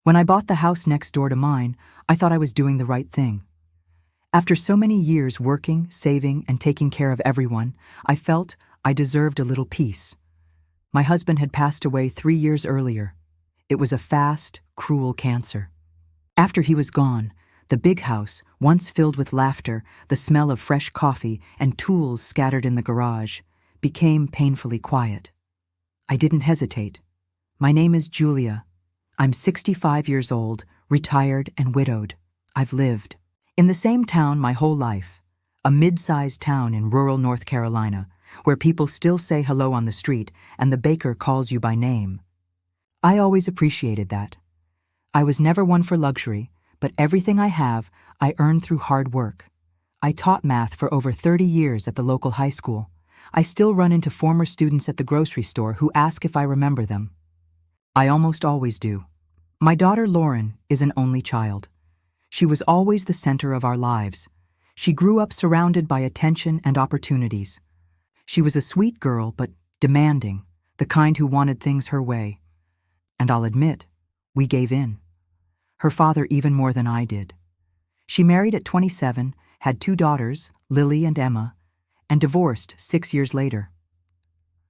When I bought the house next door to mine, I thought I was doing the right thing. After so many years working, saving, and taking care of everyone, I felt I deserved a little peace. My husband had passed away 3 years earlier. It was a fast, cruel cancer. After he was gone, the big house, once filled with laughter, the smell of fresh coffee, and tools scattered in the garage, became painfully quiet. I didn't hesitate. My name is Julia. I'm 65 years old, retired and widowed. I've lived in the same town my whole life, a mid-sized town in rural North Carolina, where people still say hello on the street and the baker calls you by name. I always appreciated that. I was never one for luxury, but everything I have, I earned through hard work. I taught math for over 30 years at the local high school. I still run into former students at the grocery store who ask if I remember them. I almost always do. My daughter Lauren is an only child. She was always the center of our lives. She grew up surrounded by attention and opportunities. She was a sweet girl, but demanding, the kind who wanted things her way. And I'll admit, we gave in. Her father even more than I did. She married at 27, had 2 daughters, Lily and Emma, and divorced 6 years later.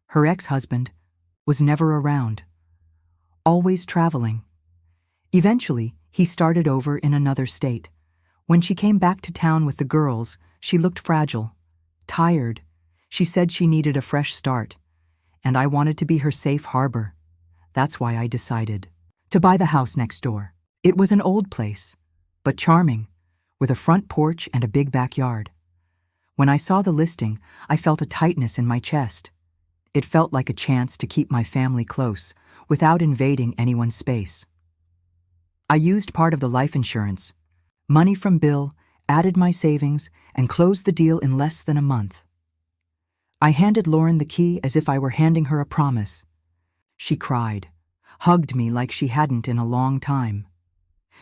Her ex-husband was never around, always traveling. Eventually, he started over in another state. When she came back to town with the girls, she looked fragile, tired. She said she needed a fresh start, and I wanted to be her safe harbor. That's why I decided to buy the house next door. It was an old place, but charming, with a front porch and a big backyard. When I saw the listing, I felt a tightness in my chest. It felt like a chance to keep my family close, without invading anyone's space. I used part of the life insurance, money from Bill, added my savings, and closed the deal in less than a month. I handed Lauren the key as if I were handing her a promise. She cried, hugged me like she hadn't in a long time.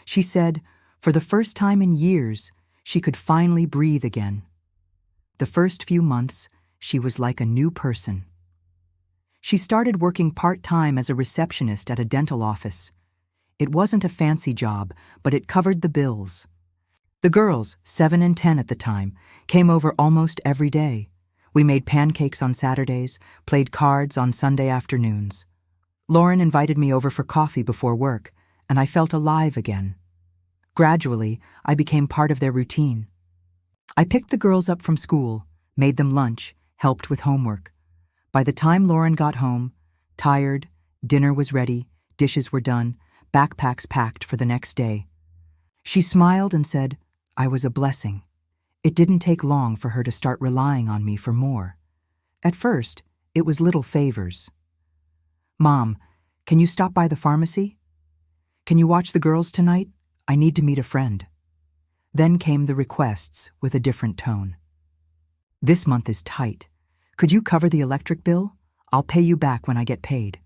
She said, for the first time in years, she could finally breathe again. The first few months, she was like a new person. She started working part-time as a receptionist at a dental office. It wasn't a fancy job, but it covered the bills. The girls, 7 and 10 at the time, came over almost every day. We made pancakes on Saturdays, played cards on Sunday afternoons. Lauren invited me over for coffee before work, and I felt alive again. Gradually, I became part of their routine. I picked the girls up from school, made them lunch, helped with homework. By the time Lauren got home, tired, dinner was ready, dishes were done, backpacks packed for the next day. She smiled and said, I was a blessing. It didn't take long for her to start relying on me for more. At first, it was little favors. Mom, can you stop by the pharmacy? Can you watch the girls tonight? I need to meet a friend. Then came the requests with a different tone. This month is tight. Could you cover the electric bill? I'll pay you back when I get paid.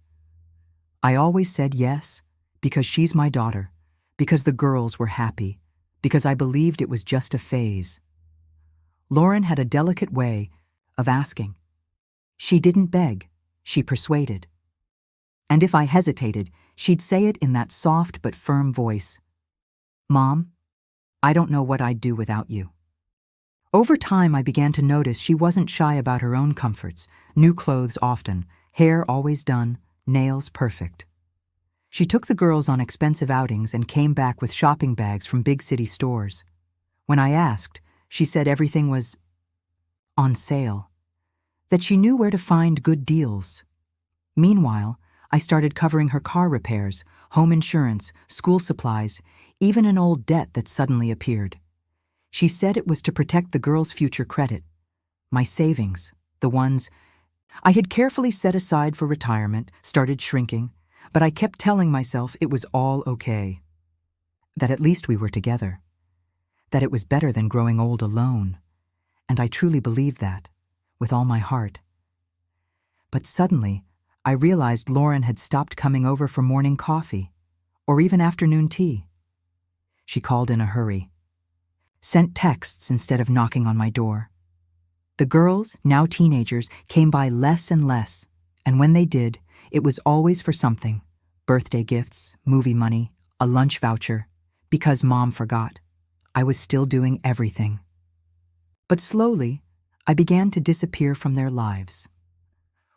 I always said yes, because she's my daughter, because the girls were happy, because I believed it was just a phase. Lauren had a delicate way of asking. She didn't beg, she persuaded. And if I hesitated, she'd say it in that soft but firm voice. Mom, I don't know what I'd do without you. Over time, I began to notice she wasn't shy about her own comforts, new clothes often, hair always done, nails perfect. She took the girls on expensive outings and came back with shopping bags from big city stores. When I asked, she said everything was on sale, that she knew where to find good deals. Meanwhile, I started covering her car repairs, home insurance, school supplies, even an old debt that suddenly appeared. She said it was to protect the girls' future credit. My savings, the ones I had carefully set aside for retirement, started shrinking, but I kept telling myself it was all okay. That at least we were together. That it was better than growing old alone. And I truly believed that, with all my heart. But suddenly, I realized Lauren had stopped coming over for morning coffee, or even afternoon tea. She called in a hurry, sent texts instead of knocking on my door. The girls, now teenagers, came by less and less, and when they did, it was always for something: birthday gifts, movie money, a lunch voucher, because Mom forgot. I was still doing everything. But slowly, I began to disappear from their lives.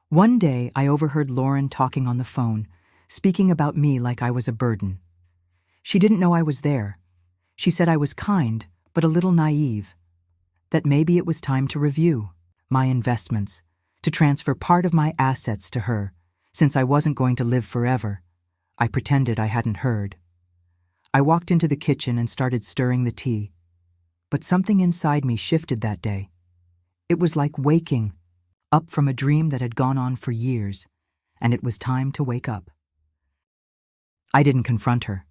One day, I overheard Lauren talking on the phone, speaking about me like I was a burden. She didn't know I was there. She said I was kind, but a little naive. That maybe it was time to review my investments, to transfer part of my assets to her, since I wasn't going to live forever. I pretended I hadn't heard. I walked into the kitchen and started stirring the tea. But something inside me shifted that day. It was like waking up from a dream that had gone on for years, and it was time to wake up. I didn't confront her.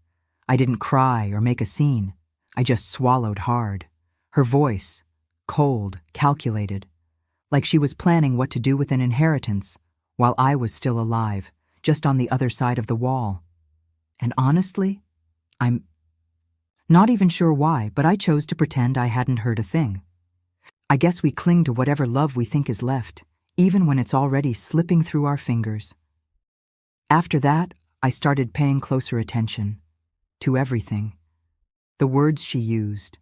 I didn't cry or make a scene. I just swallowed hard. Her voice, cold, calculated, like she was planning what to do with an inheritance, while I was still alive, just on the other side of the wall. And honestly, I'm not even sure why, but I chose to pretend I hadn't heard a thing. I guess we cling to whatever love we think is left, even when it's already slipping through our fingers. After that, I started paying closer attention to everything. The words she used,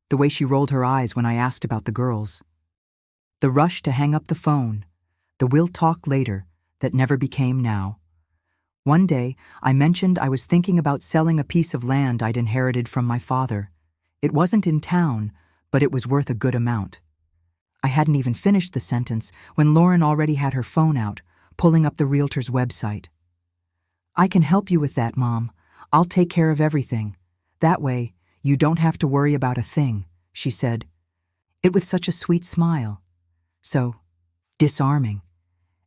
the way she rolled her eyes when I asked about the girls, the rush to hang up the phone, the "we'll talk later" that never became now. One day, I mentioned I was thinking about selling a piece of land I'd inherited from my father. It wasn't in town, but it was worth a good amount. I hadn't even finished the sentence when Lauren already had her phone out, pulling up the realtor's website. "I can help you with that, Mom. I'll take care of everything. That way, you don't have to worry about a thing," she said, it with such a sweet smile. So disarming.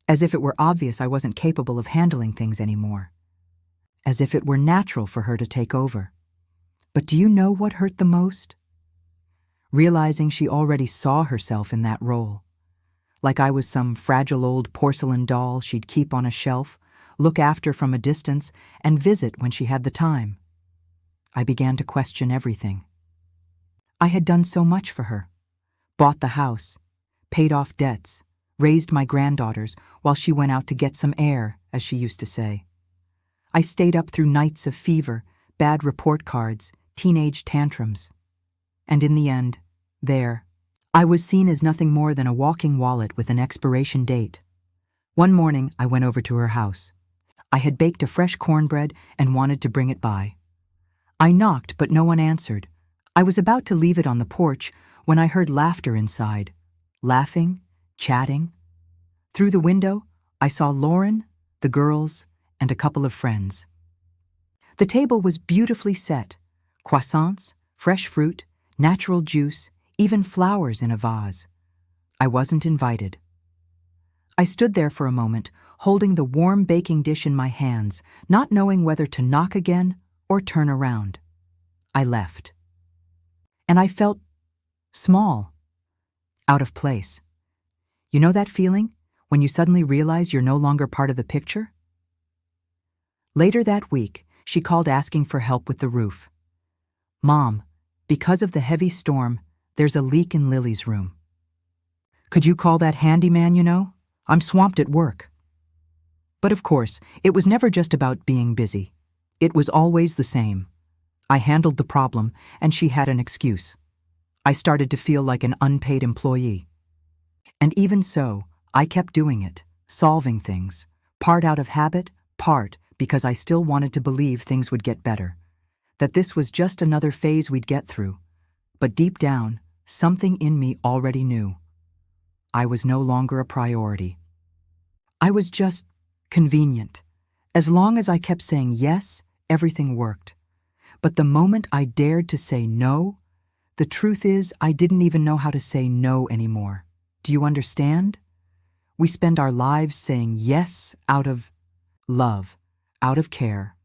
As if it were obvious I wasn't capable of handling things anymore. As if it were natural for her to take over. But do you know what hurt the most? Realizing she already saw herself in that role. Like I was some fragile old porcelain doll she'd keep on a shelf, look after from a distance, and visit when she had the time. I began to question everything. I had done so much for her. Bought the house, paid off debts, raised my granddaughters while she went out to get some air, as she used to say. I stayed up through nights of fever, bad report cards, teenage tantrums. And in the end, I was seen as nothing more than a walking wallet with an expiration date. One morning, I went over to her house. I had baked a fresh cornbread and wanted to bring it by. I knocked, but no one answered. I was about to leave it on the porch when I heard laughter inside. Laughing, chatting. Through the window, I saw Lauren, the girls, and a couple of friends. The table was beautifully set. Croissants, fresh fruit, natural juice, even flowers in a vase. I wasn't invited. I stood there for a moment, holding the warm baking dish in my hands, not knowing whether to knock again or turn around. I left. And I felt small, out of place. You know that feeling, when you suddenly realize you're no longer part of the picture? Later that week, she called asking for help with the roof. "Mom, because of the heavy storm, there's a leak in Lily's room. Could you call that handyman, you know? I'm swamped at work." But of course, it was never just about being busy. It was always the same. I handled the problem, and she had an excuse. I started to feel like an unpaid employee. And even so, I kept doing it, solving things, part out of habit, part because I still wanted to believe things would get better, that this was just another phase we'd get through. But deep down, something in me already knew. I was no longer a priority. I was just convenient. As long as I kept saying yes, everything worked. But the moment I dared to say no, the truth is I didn't even know how to say no anymore. Do you understand? We spend our lives saying yes out of love, out of care,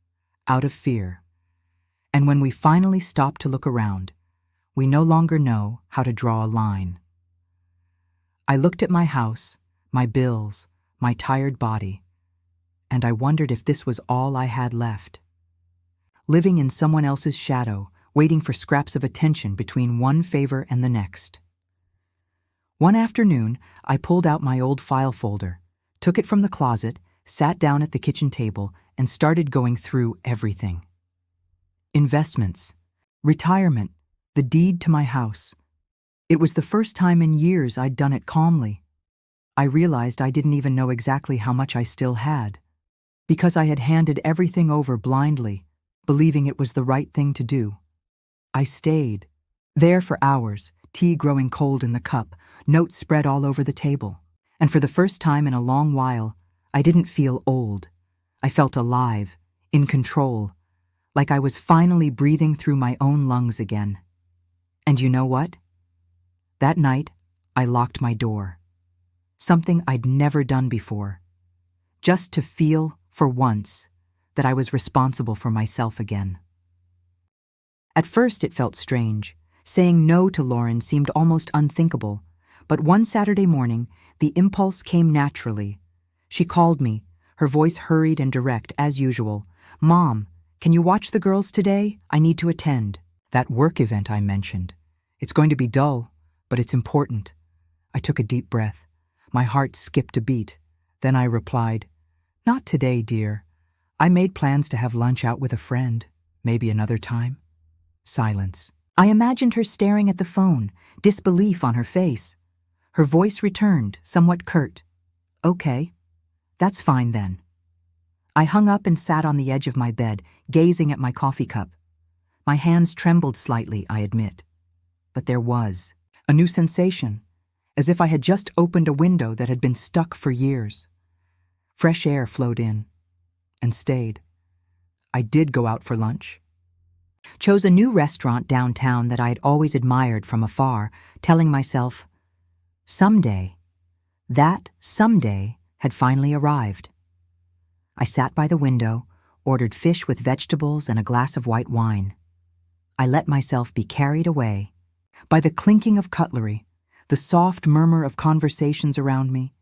out of fear. And when we finally stop to look around, we no longer know how to draw a line. I looked at my house, my bills, my tired body, and I wondered if this was all I had left. Living in someone else's shadow, waiting for scraps of attention between one favor and the next. One afternoon, I pulled out my old file folder, took it from the closet, sat down at the kitchen table, and started going through everything. investments, retirement, the deed to my house. It was the first time in years I'd done it calmly. I realized I didn't even know exactly how much I still had, because I had handed everything over blindly, believing it was the right thing to do. I stayed there for hours, tea growing cold in the cup, notes spread all over the table. And for the first time in a long while, I didn't feel old. I felt alive, in control, like I was finally breathing through my own lungs again. And you know what? That night, I locked my door. Something I'd never done before. Just to feel, for once, that I was responsible for myself again. At first it felt strange. Saying no to Lauren seemed almost unthinkable, but one Saturday morning, the impulse came naturally. She called me, her voice hurried and direct as usual. "Mom, can you watch the girls today? I need to attend." That work event I mentioned. It's going to be dull, but it's important. I took a deep breath. My heart skipped a beat. Then I replied, "Not today, dear. I made plans to have lunch out with a friend. Maybe another time." Silence. I imagined her staring at the phone, disbelief on her face. Her voice returned, somewhat curt. "Okay, that's fine then." I hung up and sat on the edge of my bed, gazing at my coffee cup. My hands trembled slightly, I admit. But there was a new sensation, as if I had just opened a window that had been stuck for years. Fresh air flowed in and stayed. I did go out for lunch. Chose a new restaurant downtown that I had always admired from afar, telling myself, someday, that someday had finally arrived. I sat by the window, ordered fish with vegetables and a glass of white wine. I let myself be carried away by the clinking of cutlery, the soft murmur of conversations around me,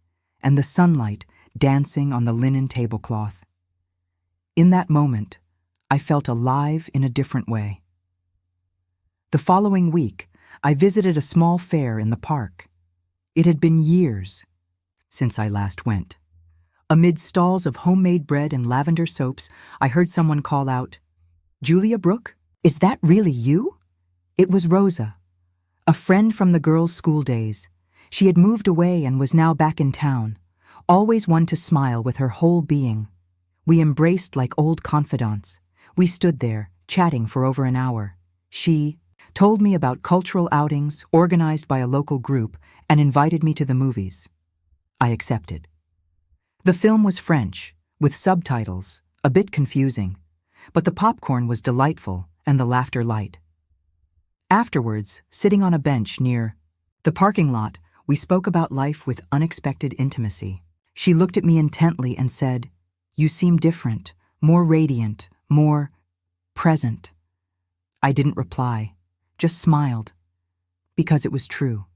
and the sunlight dancing on the linen tablecloth. In that moment, I felt alive in a different way. The following week, I visited a small fair in the park. It had been years since I last went. Amid stalls of homemade bread and lavender soaps, I heard someone call out, "Julia Brooke? Is that really you?" It was Rosa, a friend from the girls' school days. She had moved away and was now back in town, always one to smile with her whole being. We embraced like old confidants. We stood there, chatting for over an hour. She told me about cultural outings organized by a local group and invited me to the movies. I accepted. The film was French, with subtitles, a bit confusing, but the popcorn was delightful and the laughter light. Afterwards, sitting on a bench near the parking lot, we spoke about life with unexpected intimacy. She looked at me intently and said, "You seem different, more radiant, more present." I didn't reply, just smiled, because it was true.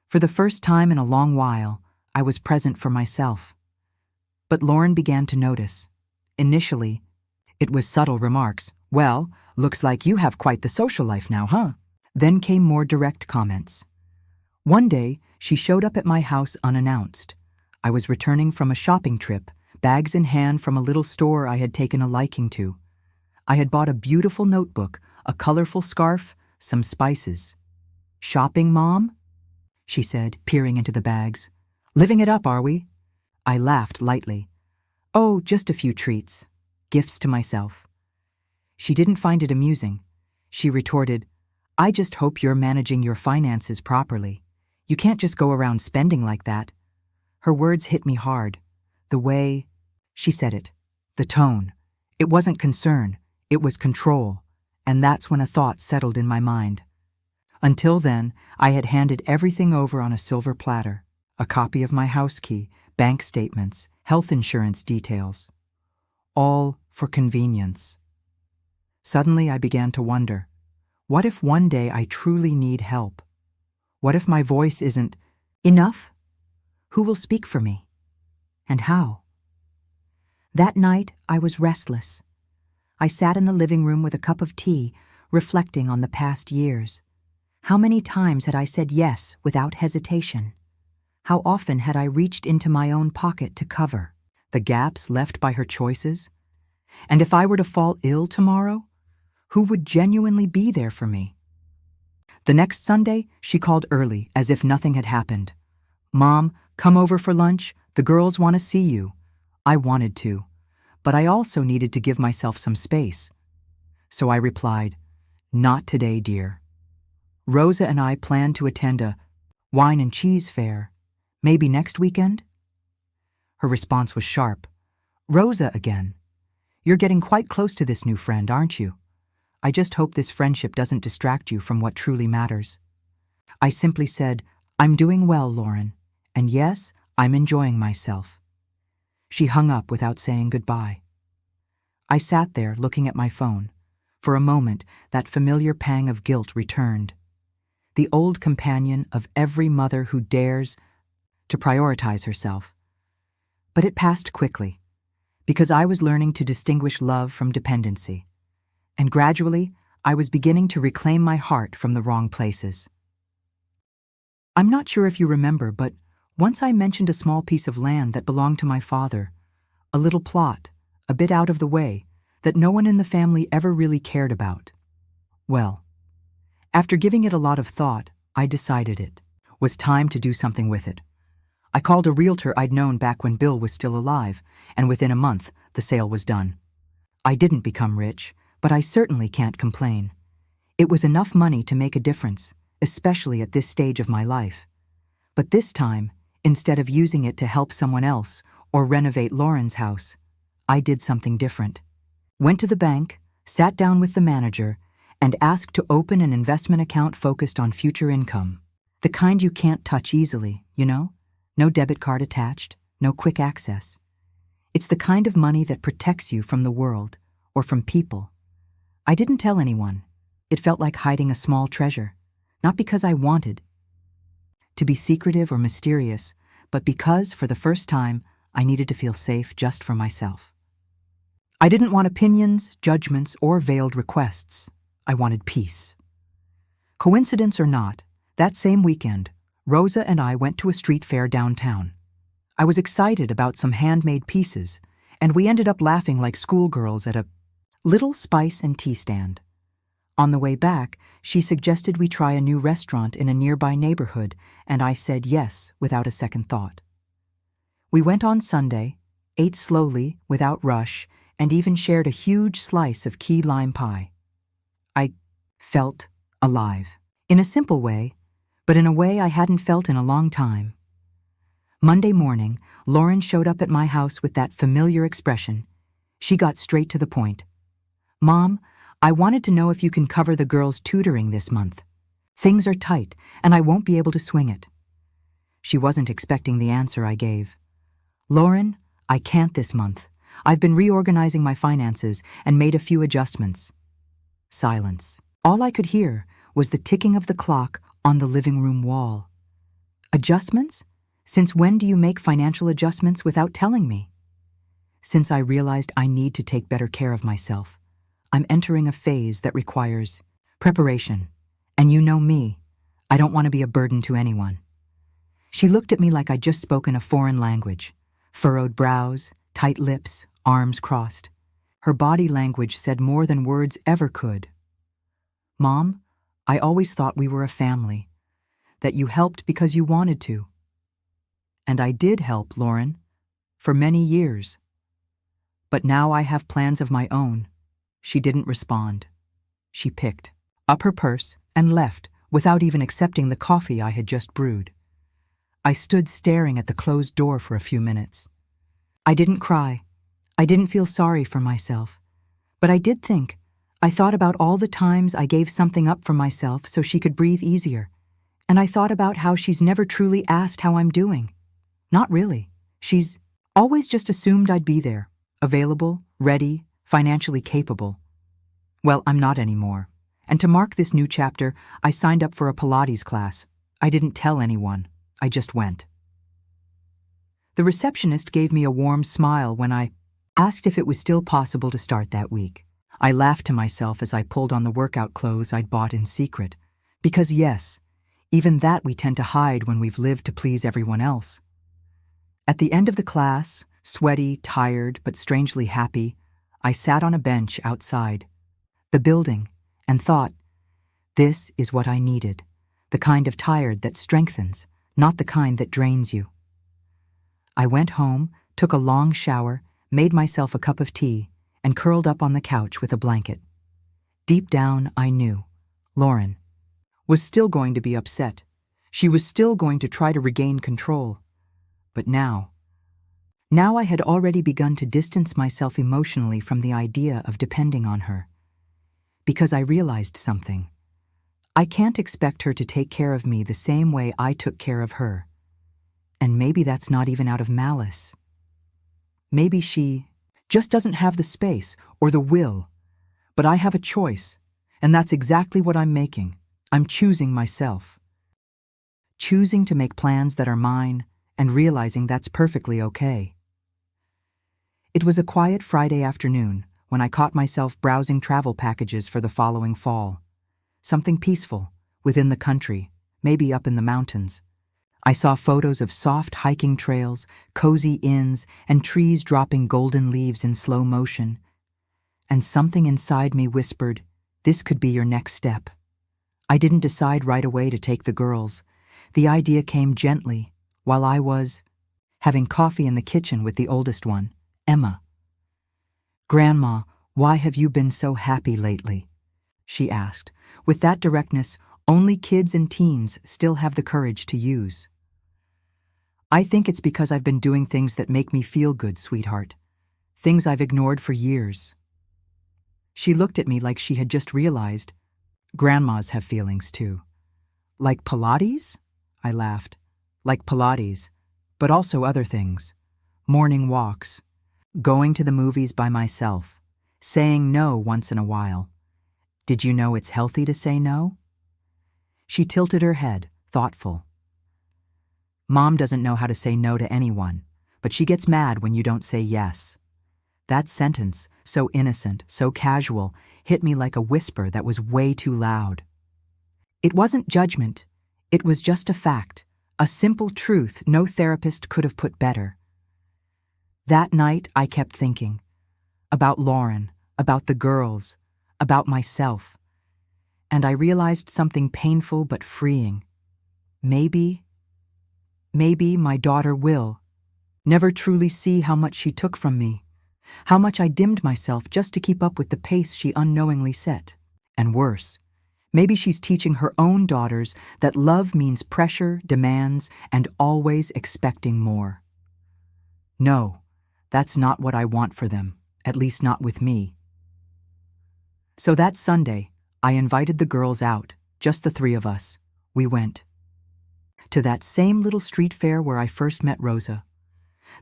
For the first time in a long while, I was present for myself. But Lauren began to notice. Initially, it was subtle remarks. "Well, looks like you have quite the social life now, huh?" Then came more direct comments. One day, she showed up at my house unannounced. I was returning from a shopping trip, bags in hand from a little store I had taken a liking to. I had bought a beautiful notebook, a colorful scarf, some spices. "Shopping, Mom?" she said, peering into the bags. "Living it up, are we?" I laughed lightly. "Oh, just a few treats. Gifts to myself." She didn't find it amusing. She retorted, "I just hope you're managing your finances properly. You can't just go around spending like that." Her words hit me hard. The way she said it, the tone. It wasn't concern, it was control, and that's when a thought settled in my mind. Until then, I had handed everything over on a silver platter, a copy of my house key, bank statements, health insurance details. All for convenience. Suddenly I began to wonder, what if one day I truly need help? What if my voice isn't enough? Who will speak for me? And how? That night, I was restless. I sat in the living room with a cup of tea, reflecting on the past years. How many times had I said yes without hesitation? How often had I reached into my own pocket to cover the gaps left by her choices? And if I were to fall ill tomorrow, who would genuinely be there for me. The next Sunday, she called early, as if nothing had happened. "Mom, come over for lunch. The girls want to see you." I wanted to, but I also needed to give myself some space. So I replied, "Not today, dear. Rosa and I plan to attend a wine and cheese fair. Maybe next weekend?" Her response was sharp. "Rosa again. You're getting quite close to this new friend, aren't you? I just hope this friendship doesn't distract you from what truly matters." I simply said, "I'm doing well, Lauren, and yes, I'm enjoying myself." She hung up without saying goodbye. I sat there looking at my phone. For a moment, that familiar pang of guilt returned. The old companion of every mother who dares to prioritize herself. But it passed quickly, because I was learning to distinguish love from dependency. And gradually, I was beginning to reclaim my heart from the wrong places. I'm not sure if you remember, but once I mentioned a small piece of land that belonged to my father, a little plot, a bit out of the way, that no one in the family ever really cared about. Well, after giving it a lot of thought, I decided it was time to do something with it. I called a realtor I'd known back when Bill was still alive, and within a month, the sale was done. I didn't become rich, but I certainly can't complain. It was enough money to make a difference, especially at this stage of my life. But this time, instead of using it to help someone else or renovate Lauren's house, I did something different. Went to the bank, sat down with the manager, and asked to open an investment account focused on future income. The kind you can't touch easily, you know? No debit card attached, no quick access. It's the kind of money that protects you from the world or from people. I didn't tell anyone. It felt like hiding a small treasure, not because I wanted to be secretive or mysterious, but because, for the first time, I needed to feel safe just for myself. I didn't want opinions, judgments, or veiled requests. I wanted peace. Coincidence or not, that same weekend, Rosa and I went to a street fair downtown. I was excited about some handmade pieces, and we ended up laughing like schoolgirls at a little spice and tea stand. On the way back, she suggested we try a new restaurant in a nearby neighborhood, and I said yes without a second thought. We went on Sunday, ate slowly, without rush, and even shared a huge slice of key lime pie. I felt alive. In a simple way, but in a way I hadn't felt in a long time. Monday morning, Lauren showed up at my house with that familiar expression. She got straight to the point. "Mom, I wanted to know if you can cover the girls' tutoring this month. Things are tight, and I won't be able to swing it." She wasn't expecting the answer I gave. "Lauren, I can't this month. I've been reorganizing my finances and made a few adjustments." Silence. All I could hear was the ticking of the clock on the living room wall. "Adjustments? Since when do you make financial adjustments without telling me?" Since I realized I need to take better care of myself. I'm entering a phase that requires preparation. And you know me, I don't want to be a burden to anyone. She looked at me like I'd just spoken a foreign language. Furrowed brows, tight lips, arms crossed. Her body language said more than words ever could. "Mom, I always thought we were a family, that you helped because you wanted to." And I did help, Lauren, for many years. But now I have plans of my own. She didn't respond. She picked up her purse and left without even accepting the coffee I had just brewed. I stood staring at the closed door for a few minutes. I didn't cry. I didn't feel sorry for myself. But I did think. I thought about all the times I gave something up for myself so she could breathe easier. And I thought about how she's never truly asked how I'm doing. Not really. She's always just assumed I'd be there, available, ready, financially capable. Well, I'm not anymore. And to mark this new chapter, I signed up for a Pilates class. I didn't tell anyone. I just went. The receptionist gave me a warm smile when I asked if it was still possible to start that week. I laughed to myself as I pulled on the workout clothes I'd bought in secret. Because yes, even that we tend to hide when we've lived to please everyone else. At the end of the class, sweaty, tired, but strangely happy, I sat on a bench outside. the building, and thought, this is what I needed, the kind of tired that strengthens, not the kind that drains you. I went home, took a long shower, made myself a cup of tea, and curled up on the couch with a blanket. Deep down, I knew Lauren was still going to be upset. She was still going to try to regain control. But now I had already begun to distance myself emotionally from the idea of depending on her. Because I realized something. I can't expect her to take care of me the same way I took care of her. And maybe that's not even out of malice. Maybe she just doesn't have the space or the will. But I have a choice, and that's exactly what I'm making. I'm choosing myself. Choosing to make plans that are mine and realizing that's perfectly okay. It was a quiet Friday afternoon when I caught myself browsing travel packages for the following fall. Something peaceful, within the country, maybe up in the mountains. I saw photos of soft hiking trails, cozy inns, and trees dropping golden leaves in slow motion. And something inside me whispered, this could be your next step. I didn't decide right away to take the girls. The idea came gently, while I was having coffee in the kitchen with the oldest one, Emma. "Grandma, why have you been so happy lately?" she asked, with that directness only kids and teens still have the courage to use. "I think it's because I've been doing things that make me feel good, sweetheart. Things I've ignored for years." She looked at me like she had just realized, grandmas have feelings too. "Like Pilates?" I laughed. "Like Pilates, but also other things. Morning walks, going to the movies by myself, saying no once in a while. Did you know it's healthy to say no?" She tilted her head, thoughtful. "Mom doesn't know how to say no to anyone, but she gets mad when you don't say yes." That sentence, so innocent, so casual, hit me like a whisper that was way too loud. It wasn't judgment. It was just a fact, a simple truth no therapist could have put better. That night, I kept thinking about Lauren, about the girls, about myself. And I realized something painful but freeing. Maybe my daughter will never truly see how much she took from me, how much I dimmed myself just to keep up with the pace she unknowingly set. And worse, maybe she's teaching her own daughters that love means pressure, demands, and always expecting more. No, that's not what I want for them, at least not with me. So that Sunday, I invited the girls out, just the three of us. We went to that same little street fair where I first met Rosa.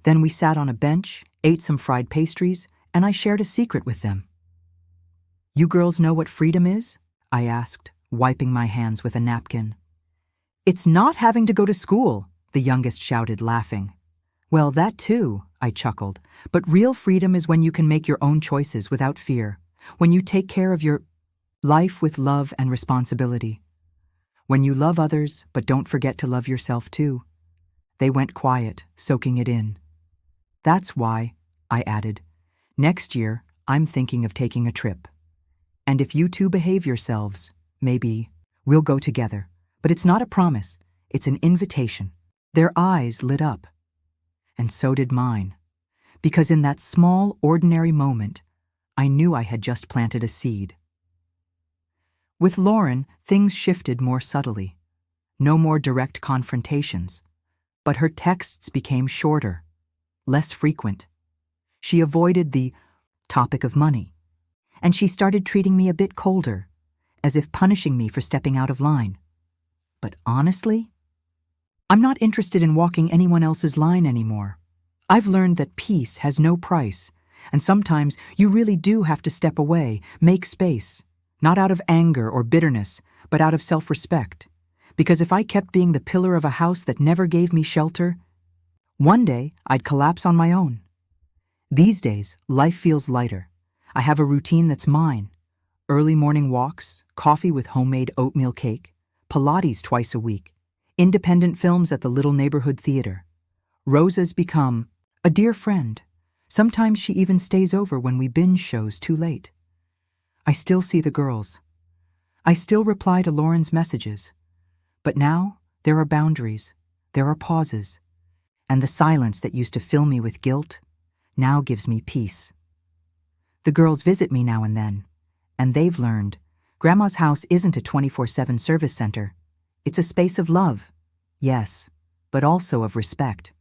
Then we sat on a bench, ate some fried pastries, and I shared a secret with them. "You girls know what freedom is?" I asked, wiping my hands with a napkin. "It's not having to go to school," the youngest shouted, laughing. "Well, that too," I chuckled, "but real freedom is when you can make your own choices without fear, when you take care of your life with love and responsibility. When you love others, but don't forget to love yourself too." They went quiet, soaking it in. "That's why," I added, "next year I'm thinking of taking a trip. And if you two behave yourselves, maybe we'll go together. But it's not a promise, it's an invitation." Their eyes lit up. And so did mine. Because in that small, ordinary moment, I knew I had just planted a seed. With Lauren, things shifted more subtly. No more direct confrontations. But her texts became shorter, less frequent. She avoided the topic of money. And she started treating me a bit colder, as if punishing me for stepping out of line. But honestly, I'm not interested in walking anyone else's line anymore. I've learned that peace has no price, and sometimes you really do have to step away, make space. Not out of anger or bitterness, but out of self-respect. Because if I kept being the pillar of a house that never gave me shelter, one day I'd collapse on my own. These days, life feels lighter. I have a routine that's mine. Early morning walks, coffee with homemade oatmeal cake, Pilates twice a week, independent films at the little neighborhood theater. Rosa's become a dear friend. Sometimes she even stays over when we binge shows too late. I still see the girls. I still reply to Lauren's messages. But now, there are boundaries, there are pauses, and the silence that used to fill me with guilt now gives me peace. The girls visit me now and then, and they've learned Grandma's house isn't a 24/7 service center. It's a space of love, yes, but also of respect.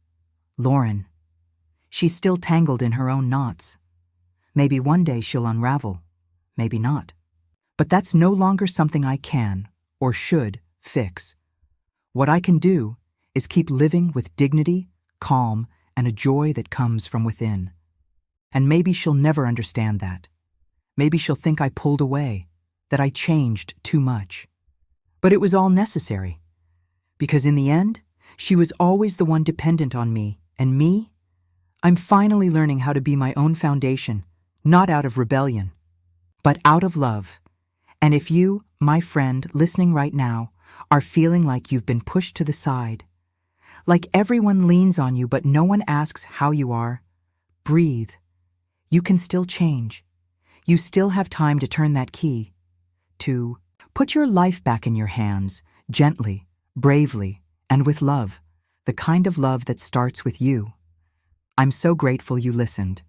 Lauren, she's still tangled in her own knots. Maybe one day she'll unravel, maybe not. But that's no longer something I can, or should, fix. What I can do is keep living with dignity, calm, and a joy that comes from within. And maybe she'll never understand that. Maybe she'll think I pulled away, that I changed too much. But it was all necessary. Because in the end, she was always the one dependent on me, and me? I'm finally learning how to be my own foundation, not out of rebellion, but out of love. And if you, my friend, listening right now, are feeling like you've been pushed to the side, like everyone leans on you but no one asks how you are, breathe. You can still change. You still have time to turn that key. To put your life back in your hands, gently, bravely, and with love, the kind of love that starts with you. I'm so grateful you listened.